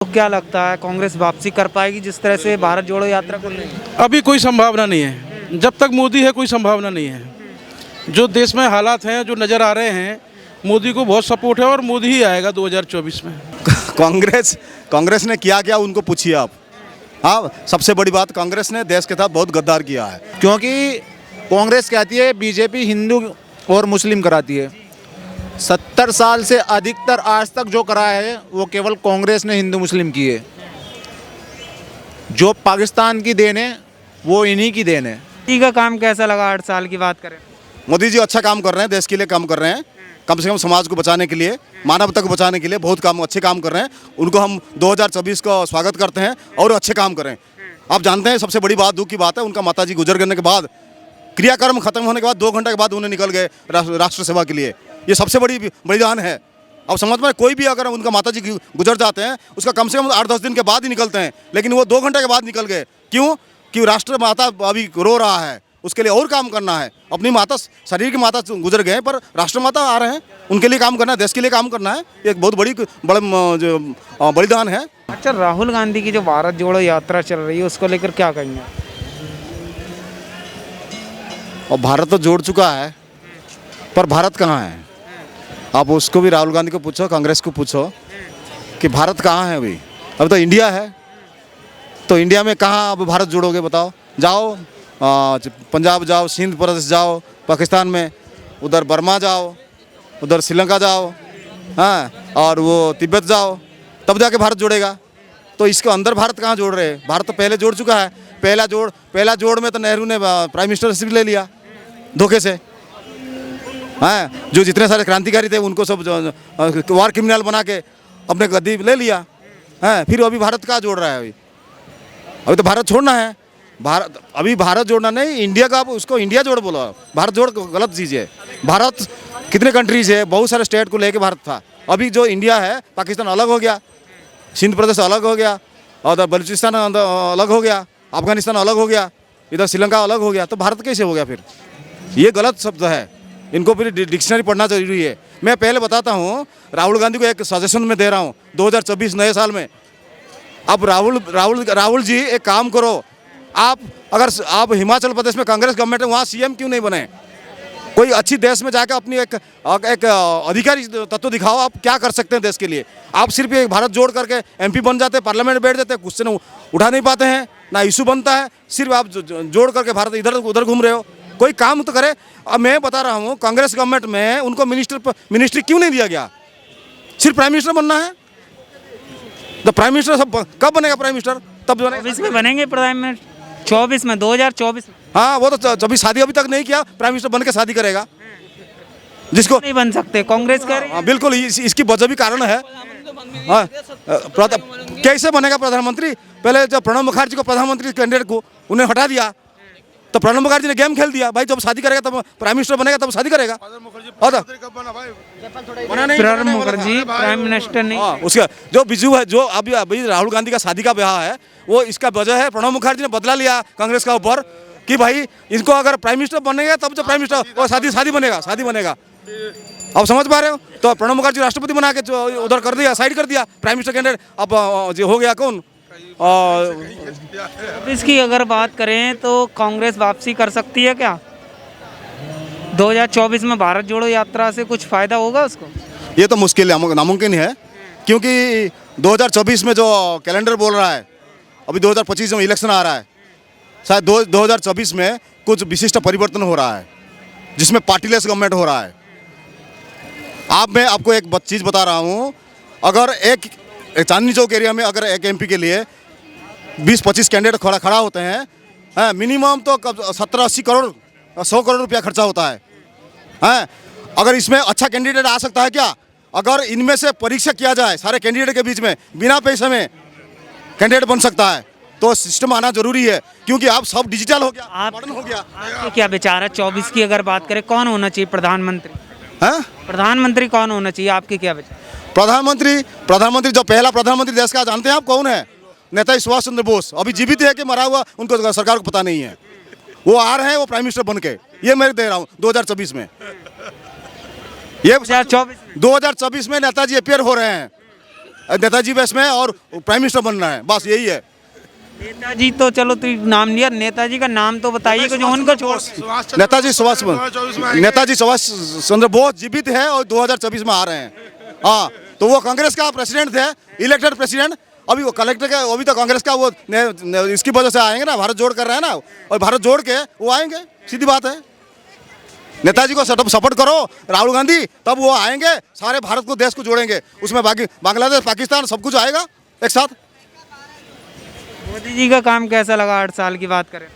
तो क्या लगता है कांग्रेस वापसी कर पाएगी जिस तरह से भारत जोड़ो यात्रा कर रही है? अभी कोई संभावना नहीं है। जब तक मोदी है कोई संभावना नहीं है। जो देश में हालात हैं जो नज़र आ रहे हैं, मोदी को बहुत सपोर्ट है और मोदी ही आएगा 2024 में। कांग्रेस ने किया क्या उनको पूछिए आप। हाँ, सबसे बड़ी बात कांग्रेस ने देश के साथ बहुत गद्दार किया है। क्योंकि कांग्रेस कहती है बीजेपी हिंदू और मुस्लिम कराती है। 70 साल से अधिकतर आज तक जो करा है वो केवल कांग्रेस ने हिंदू मुस्लिम की है। जो पाकिस्तान की देन है वो इन्हीं की देन है। मोदी का काम कैसा लगा 8 साल की बात करें? मोदी जी अच्छा काम कर रहे हैं, देश के लिए काम कर रहे हैं। कम से कम समाज को बचाने के लिए, मानवता को बचाने के लिए बहुत अच्छे काम कर रहे हैं। उनको हम 2024 का स्वागत करते हैं और अच्छे काम करें। आप जानते हैं सबसे बड़ी बात, दुख की बात है, उनका माताजी गुजर करने के बाद, क्रियाक्रम खत्म होने के बाद 2 घंटे के बाद उन्हें निकल गए राष्ट्र सेवा के लिए। ये सबसे बड़ी बलिदान है। अब समझ में कोई भी अगर उनका माताजी गुजर जाते हैं उसका कम से कम 8-10 दिन के बाद ही निकलते हैं, लेकिन वो 2 घंटे के बाद निकल गए। क्यों? कि राष्ट्र माता अभी रो रहा है, उसके लिए और काम करना है। अपनी माता, शरीर की माता गुजर गए पर राष्ट्र माता आ रहे हैं, उनके लिए काम करना है, देश के लिए काम करना है। एक बहुत बड़ा बलिदान है। अच्छा, राहुल गांधी की जो भारत जोड़ो यात्रा चल रही है उसको लेकर क्या कहेंगे? और भारत तो जोड़ चुका है पर भारत कहाँ है? आप उसको भी, राहुल गांधी को पूछो, कांग्रेस को पूछो कि भारत कहाँ है अभी। अभी तो इंडिया है, तो इंडिया में कहाँ अब भारत जोड़ोगे बताओ? जाओ पंजाब जाओ, सिंध प्रदेश जाओ, पाकिस्तान में, उधर बर्मा जाओ, उधर श्रीलंका जाओ, हाँ, और वो तिब्बत जाओ, तब जाके भारत जोड़ेगा। तो इसके अंदर भारत कहाँ जोड़ रहे हैं? भारत तो पहले जोड़ चुका है। पहला जोड़ में तो नेहरू ने प्राइम मिनिस्टरशिप ले लिया धोखे से। हाँ, जो जितने सारे क्रांतिकारी थे उनको सब वार क्रिमिनल बना के अपने गद्दी ले लिया। हाँ, फिर अभी भारत कहाँ जोड़ रहा है? अभी तो भारत छोड़ना है। अभी भारत जोड़ना नहीं, इंडिया का, आप उसको इंडिया जोड़ बोलो। भारत जोड़ गलत चीज़ है। भारत कितने कंट्रीज है, बहुत सारे स्टेट को लेके भारत था। अभी जो इंडिया है, पाकिस्तान अलग हो गया, सिंध प्रदेश अलग हो गया, और बलूचिस्तान अलग हो गया, अफगानिस्तान अलग हो गया, इधर श्रीलंका अलग हो गया, तो भारत कैसे हो गया फिर? ये गलत शब्द है, इनको फिर डिक्शनरी पढ़ना जरूरी है। मैं पहले बताता हूँ, राहुल गांधी को एक सजेशन में दे रहा हूँ 2024 नए साल में। अब राहुल जी एक काम करो, आप हिमाचल प्रदेश में कांग्रेस गवर्नमेंट है, वहाँ सीएम क्यों नहीं बने? कोई अच्छी देश में जाकर अपनी एक अधिकारी तत्व दिखाओ, आप क्या कर सकते हैं देश के लिए। आप सिर्फ एक भारत जोड़ करके एमपी बन जाते, पार्लियामेंट में बैठ जाते, क्वेश्चन उठा नहीं पाते हैं, ना इशू बनता है, सिर्फ आप जोड़ करके भारत इधर उधर घूम रहे हो। कोई काम तो करे। अब मैं बता रहा हूँ, कांग्रेस गवर्नमेंट में उनको मिनिस्ट्री क्यों नहीं दिया गया? सिर्फ प्राइम मिनिस्टर बनना है। तो प्राइम मिनिस्टर सब कब बनेगा? प्राइम मिनिस्टर तब बनेगा। 24 में बनेंगे प्राइम मिनिस्टर, 24 में, 2024 में। हाँ, वो तो अभी शादी अभी तक नहीं किया, प्राइम मिनिस्टर बन के शादी करेगा। जिसको नहीं बन सकते, कांग्रेस कह रही है। हाँ, बिल्कुल, इसकी वजह भी कारण है। हाँ, कैसे बनेगा प्रधानमंत्री? पहले जब प्रणब मुखर्जी को प्रधानमंत्री कैंडिडेट को उन्हें हटा दिया, तो प्रणब मुखर्जी ने गेम खेल दिया, भाई जब शादी करेगा तब प्राइम मिनिस्टर बनेगा, तब शादी करेगा। प्रणब मुखर्जी प्राइम मिनिस्टर नहीं। उसका जो बिजू है, जो अभी राहुल गांधी का शादी का ब्याह है, वो इसका वजह है। प्रणब मुखर्जी ने बदला लिया कांग्रेस का ऊपर कि भाई इनको अगर प्राइम मिनिस्टर बनेगा तब जो प्राइम मिनिस्टर, वो शादी बनेगा। अब समझ पा रहे हो? तो प्रणब मुखर्जी राष्ट्रपति बना के उधर कर दिया, साइड कर दिया प्राइम मिनिस्टर कैंडिडेट। अब जो हो गया कौन? इसकी अगर बात करें तो कांग्रेस वापसी कर सकती है क्या 2024 में? भारत जोड़ो यात्रा से कुछ फायदा होगा उसको? ये तो मुश्किल है, नामुमकिन है। क्योंकि 2024 में जो कैलेंडर बोल रहा है, अभी 2025 में इलेक्शन आ रहा है, शायद 2024 में कुछ विशिष्ट परिवर्तन हो रहा है, जिसमें पार्टीलेस गवर्नमेंट हो रहा है। मैं आपको एक चीज़ बता रहा हूँ, अगर एक चांदनी चौक एरिया में अगर एक एमपी के लिए 20-25 कैंडिडेट खड़ा होते हैं, मिनिमम तो 70-80 करोड़ 100 करोड़ रुपया खर्चा होता है। अगर इसमें अच्छा कैंडिडेट आ सकता है क्या? अगर इनमें से परीक्षा किया जाए सारे कैंडिडेट के बीच में, बिना पैसे में कैंडिडेट बन सकता है, तो सिस्टम आना जरूरी है। क्योंकि आप सब डिजिटल हो गया, मॉडर्न हो गया। आपके क्या विचार है 24 की अगर बात करें, कौन होना चाहिए प्रधानमंत्री? प्रधानमंत्री कौन होना चाहिए, आपके क्या विचार? प्रधानमंत्री जो पहला प्रधानमंत्री देश का, जानते हैं आप कौन है? नेताजी सुभाष चंद्र बोस। अभी जीवित है कि मरा हुआ उनको सरकार को पता नहीं है। वो आ रहे हैं, वो प्राइम मिनिस्टर बन के। ये मैं दे रहा हूँ 2024 में। ये 2024 में नेताजी अपियर हो रहे हैं। नेताजी बेस में और प्राइम मिनिस्टर बनना है, बस यही है। नेताजी तो चलो तो नाम लिया, नेताजी का नाम तो बताइए कि जो उनको छोड़। नेताजी सुभाष चंद्र बोस जीवित है और 2024 में आ रहे हैं। हाँ, तो वो कांग्रेस का प्रेसिडेंट थे, इलेक्टेड प्रेसिडेंट। अभी वो कलेक्टर का, अभी तो कांग्रेस का वो इसकी वजह से आएंगे ना, भारत जोड़ कर रहे हैं ना, और भारत जोड़ के वो आएंगे, सीधी बात है। नेताजी को सपोर्ट करो, राहुल गांधी, तब वो आएंगे, सारे भारत को, देश को जोड़ेंगे, उसमें बाकी बांग्लादेश, पाकिस्तान सब कुछ आएगा एक साथ। मोदी जी का काम कैसा लगा 8 साल की बात करें?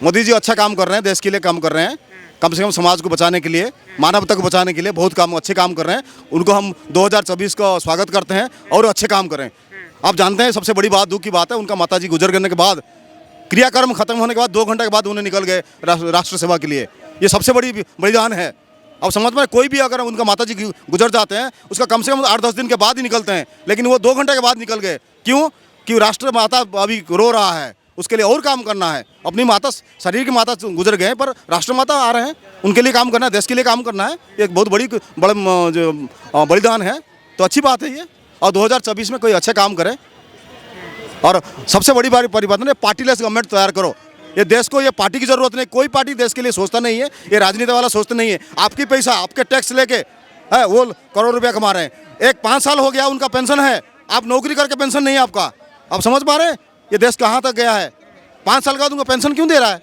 मोदी जी अच्छा काम कर रहे हैं, देश के लिए काम कर रहे हैं, कम से कम समाज को बचाने के लिए, मानवता को बचाने के लिए बहुत अच्छे काम कर रहे हैं। उनको हम 2024 का स्वागत करते हैं और अच्छे काम करें। आप जानते हैं सबसे बड़ी बात, दुख की बात है, उनका माताजी गुजर करने के बाद, क्रियाक्रम खत्म होने के बाद 2 घंटे के बाद उन्हें निकल गए राष्ट्र सेवा के लिए। ये सबसे बड़ी बलिदान है। अब समझ में, कोई भी अगर उनका माताजी गुजर जाते हैं, उसका कम से कम 8-10 दिन के बाद ही निकलते हैं, लेकिन वो 2 घंटे के बाद निकल गए। क्यों? कि राष्ट्र माता अभी रो रहा है, उसके लिए और काम करना है। अपनी माता, शरीर की माता गुजर गए, पर राष्ट्र माता आ रहे हैं, उनके लिए काम करना है, देश के लिए काम करना है। एक बहुत बड़ा बलिदान है, तो अच्छी बात है ये। और 2024 में कोई अच्छे काम करे। और सबसे बड़ी परिवर्तन है, पार्टीलेस गवर्नमेंट तैयार करो। ये देश को, ये पार्टी की जरूरत नहीं, कोई पार्टी देश के लिए सोचता नहीं है, ये राजनीति वाला सोचता नहीं है। आपकी पैसा, आपके टैक्स लेके है वो करोड़ रुपया कमा रहे हैं। 5 साल हो गया उनका पेंशन है, आप नौकरी करके पेंशन नहीं है आपका। आप समझ पा रहे हैं ये देश कहाँ तक गया है? 5 साल का उनका पेंशन क्यों दे रहा है?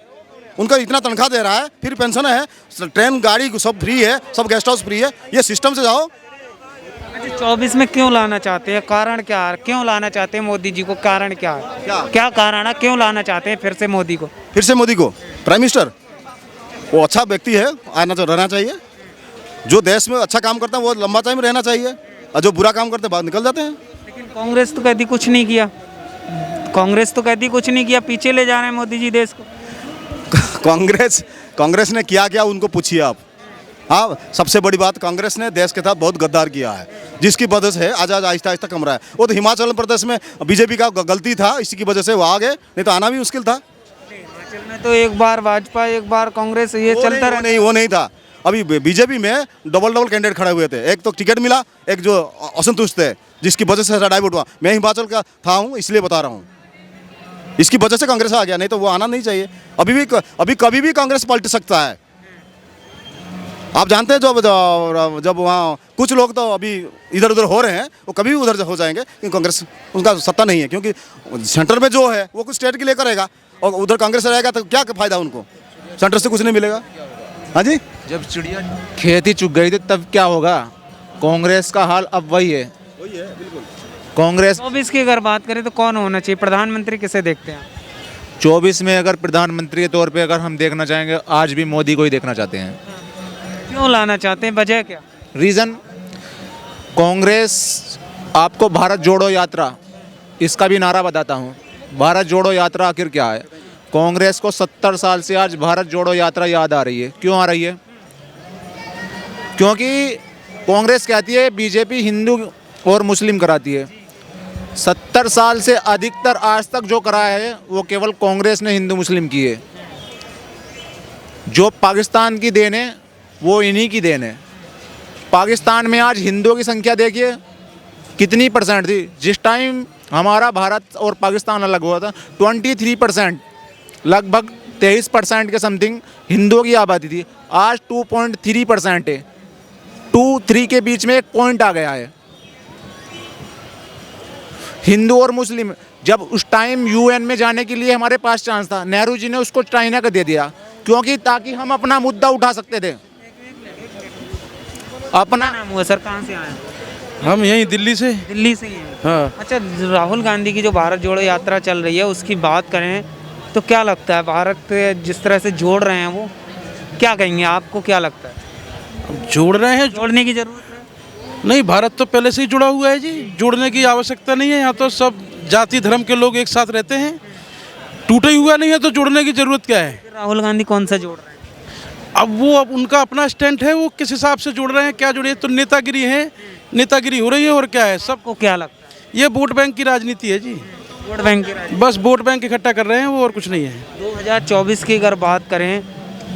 उनका इतना तनख्वाह दे रहा है, फिर पेंशन है, ट्रेन गाड़ी सब फ्री है, सब गेस्ट हाउस फ्री है। ये सिस्टम से जाओ। 24 में क्यों लाना चाहते हैं? कारण क्या है? क्यों लाना चाहते हैं मोदी जी को? कारण क्या है? क्या कारण है? क्यों लाना चाहते हैं फिर से मोदी को? प्राइम मिनिस्टर, वो अच्छा व्यक्ति है, रहना चाहिए। जो देश में अच्छा काम करता है वो लंबा टाइम रहना चाहिए, और जो बुरा काम करते हैं बाद निकल जाते हैं। लेकिन कांग्रेस तो कहती कुछ नहीं किया, पीछे ले जा रहे हैं मोदी जी देश को। कांग्रेस ने किया उनको पूछिए आप। हाँ, सबसे बड़ी बात, कांग्रेस ने देश के साथ बहुत गद्दार किया है, जिसकी वजह से आज आहिस्ता आहिस्ता कम रहा है। वो तो हिमाचल प्रदेश में बीजेपी का गलती था, इसी की वजह से वो आ गए, नहीं तो आना भी मुश्किल था। हिमाचल में तो एक बार भाजपा, एक बार कांग्रेस, ये चलता रहा। वो नहीं था। अभी बीजेपी में डबल कैंडिडेट खड़े हुए थे, एक तो टिकट मिला, एक जो असंतुष्ट थे, जिसकी वजह से डाइवर्ट हुआ। मैं हिमाचल का था हूँ, इसलिए बता रहा हूँ, इसकी वजह से कांग्रेस आ गया, नहीं तो वो आना नहीं चाहिए। अभी कभी भी कांग्रेस पलट सकता है। आप जानते हैं जब वहाँ कुछ लोग तो अभी इधर उधर हो रहे हैं, वो कभी भी उधर हो जाएंगे, क्योंकि कांग्रेस, उनका सत्ता नहीं है, क्योंकि सेंटर में जो है वो कुछ स्टेट के लिए करेगा, और उधर कांग्रेस रहेगा तो क्या फायदा उनको? सेंटर से कुछ नहीं मिलेगा। हाँ जी, जब चिड़िया खेती चुग गई थी तब क्या होगा? कांग्रेस का हाल अब वही है बिल्कुल। कांग्रेस 24 की अगर बात करें तो कौन होना चाहिए प्रधानमंत्री? किसे देखते हैं? 24 में अगर प्रधानमंत्री के तौर पे अगर हम देखना चाहेंगे, आज भी मोदी को ही देखना चाहते हैं। क्यों लाना चाहते हैं? वजह क्या? रीज़न, कांग्रेस आपको भारत जोड़ो यात्रा, इसका भी नारा बताता हूँ। भारत जोड़ो यात्रा आखिर क्या है? कांग्रेस को 70 साल से आज भारत जोड़ो यात्रा याद आ रही है। क्यों आ रही है? क्योंकि कांग्रेस कहती है बीजेपी हिंदू और मुस्लिम कराती है। 70 साल से अधिकतर आज तक जो कराया है वो केवल कांग्रेस ने हिंदू मुस्लिम की है। जो पाकिस्तान की देन है वो इन्हीं की देन है। पाकिस्तान में आज हिंदुओं की संख्या देखिए कितनी परसेंट थी। जिस टाइम हमारा भारत और पाकिस्तान अलग हुआ था 23%, लगभग 23% के समथिंग हिंदुओं की आबादी थी। आज 2.3% है। 2-3 के बीच में एक पॉइंट आ गया है। हिंदू और मुस्लिम, जब उस टाइम यूएन में जाने के लिए हमारे पास चांस था, नेहरू जी ने उसको चाइना का दे दिया, क्योंकि ताकि हम अपना मुद्दा उठा सकते थे। अपना नाम हुआ सर, कहाँ से आए? हम यहीं दिल्ली से। दिल्ली से ही हैं। हाँ, अच्छा, राहुल गांधी की जो भारत जोड़ो यात्रा चल रही है उसकी बात करें तो क्या लगता है? भारत जिस तरह से जोड़ रहे हैं, वो क्या कहेंगे? आपको क्या लगता है? जोड़ रहे हैं। जोड़ने की जरूरत है? नहीं, भारत तो पहले से ही जुड़ा हुआ है जी, जोड़ने की आवश्यकता नहीं है। यहाँ तो सब जाति धर्म के लोग एक साथ रहते हैं, टूटे हुआ नहीं है, तो जोड़ने की जरूरत क्या है? राहुल गांधी कौन सा जोड़ रहे हैं? अब उनका अपना स्टैंड है, वो किस हिसाब से जोड़ रहे हैं, क्या जुड़े, तो नेतागिरी है, नेतागिरी हो रही है, और क्या है? सबको क्या लगता है? ये वोट बैंक की राजनीति है जी। वोट बैंक की राजनीति। बस वोट बैंक इकट्ठा कर रहे हैं वो, और कुछ नहीं है। 2024 की अगर बात करें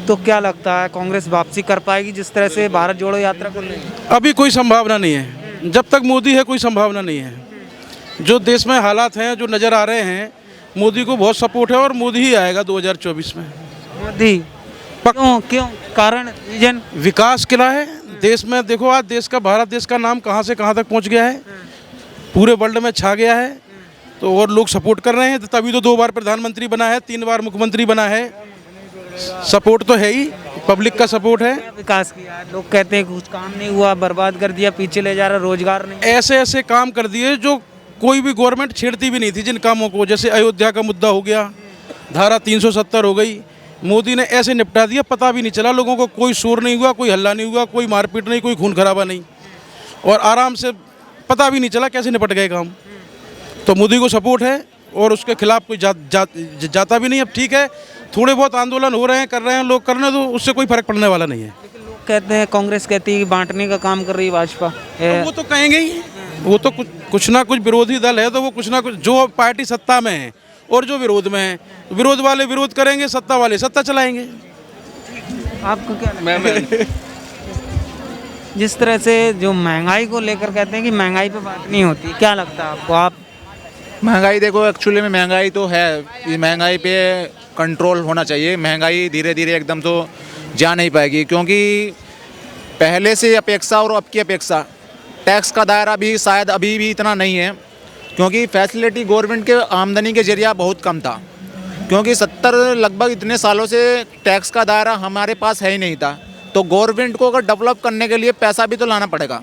तो क्या लगता है कांग्रेस वापसी कर पाएगी जिस तरह से भारत जोड़ो यात्रा कर रही है? अभी कोई संभावना नहीं है। जब तक मोदी है कोई संभावना नहीं है। जो देश में हालात हैं जो नज़र आ रहे हैं, मोदी को बहुत सपोर्ट है और मोदी ही आएगा 2024 में। मोदी क्यों क्यों कारण रीजन? विकास किला है देश में। देखो आज देश का, भारत देश का नाम कहाँ से कहाँ तक पहुँच गया है, पूरे वर्ल्ड में छा गया है। तो और लोग सपोर्ट कर रहे हैं, तो तभी तो 2 बार प्रधानमंत्री बना है, 3 बार मुख्यमंत्री बना है। सपोर्ट तो है ही, पब्लिक का सपोर्ट है। विकास किया, लोग कहते हैं कुछ काम नहीं हुआ, बर्बाद कर दिया, पीछे ले जा रहा, रोजगार नहीं। ऐसे ऐसे काम कर दिए जो कोई भी गवर्नमेंट छेड़ती भी नहीं थी जिन कामों को। जैसे अयोध्या का मुद्दा हो गया, धारा 370 हो गई, मोदी ने ऐसे निपटा दिया, पता भी नहीं चला लोगों को, कोई शोर नहीं हुआ, कोई हल्ला नहीं हुआ, कोई मारपीट नहीं, कोई खून खराबा नहीं, और आराम से पता भी नहीं चला कैसे निपट गए काम। तो मोदी को सपोर्ट है और उसके खिलाफ कोई जाता भी नहीं। अब ठीक है, थोड़े बहुत आंदोलन हो रहे हैं, कर रहे हैं लोग, करने तो उससे कोई फर्क पड़ने वाला नहीं है। लेकिन लोग कहते हैं, कांग्रेस कहती है कि बांटने का काम कर रही है भाजपा। वो तो कहेंगे ही, वो तो कुछ ना कुछ विरोधी दल है, तो वो कुछ ना कुछ, जो पार्टी सत्ता में है और जो विरोध में है, विरोध वाले विरोध करेंगे, सत्ता वाले सत्ता चलाएंगे। आपको क्या लगता है? जिस तरह से जो महंगाई को लेकर कहते हैं कि महंगाई पे बात नहीं होती, क्या लगता है आपको? आप महंगाई देखो, एक्चुअली में महंगाई तो है, ये महंगाई पे कंट्रोल होना चाहिए। महंगाई धीरे धीरे एकदम तो जा नहीं पाएगी, क्योंकि पहले से अपेक्षा और अब की अपेक्षा टैक्स का दायरा भी शायद अभी भी इतना नहीं है, क्योंकि फैसिलिटी गवर्नमेंट के आमदनी के जरिया बहुत कम था। क्योंकि 70 लगभग इतने सालों से टैक्स का दायरा हमारे पास है ही नहीं था। तो गवर्नमेंट को अगर डेवलप करने के लिए पैसा भी तो लाना पड़ेगा।